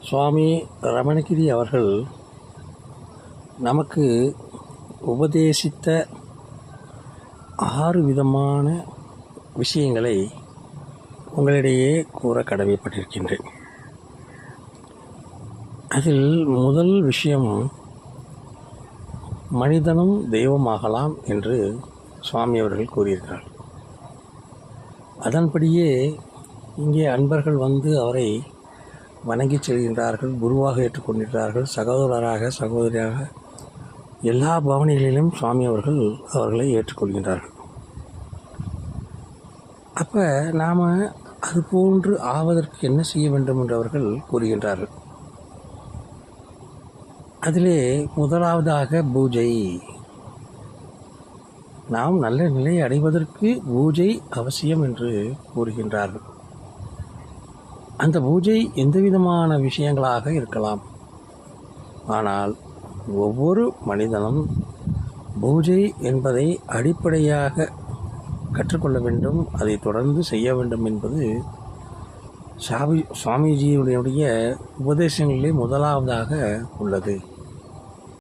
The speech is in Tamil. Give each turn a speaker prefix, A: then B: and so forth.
A: சுவாமி ரமணகிரி அவர்கள் நமக்கு உபதேசித்த 6 விதமான விஷயங்களை உங்களிடையே கூற கடமைப்பட்டிருக்கின்றேன். அதில் முதல் விஷயம், மனிதனும் தெய்வமாகலாம் என்று சுவாமி அவர்கள் கூறியிருக்கிறார். அதன்படியே இங்கே அன்பர்கள் வந்து அவரை வணங்கி செல்கின்றார்கள், குருவாக ஏற்றுக்கொண்டிருக்கிறார்கள், சகோதரராக சகோதரியாக எல்லா பவனிகளிலும் சுவாமி அவர்கள் அவர்களை ஏற்றுக்கொள்கின்றார்கள். அப்போ நாம் அது போன்று ஆவதற்கு என்ன செய்ய வேண்டும் என்று அவர்கள் கூறுகின்றார்கள். அதிலே முதலாவதாக பூஜை. நாம் நல்ல நிலையை அடைவதற்கு பூஜை அவசியம் என்று கூறுகின்றார்கள். அந்த பூஜை எந்த விதமான விஷயங்களாக இருக்கலாம். ஆனால் ஒவ்வொரு மனிதனும் பூஜை என்பதை அடிப்படையாக கற்றுக்கொள்ள வேண்டும், அதை தொடர்ந்து செய்ய வேண்டும் என்பது சுவாமிஜியுடைய உபதேசங்களிலே முதலாவதாக உள்ளது.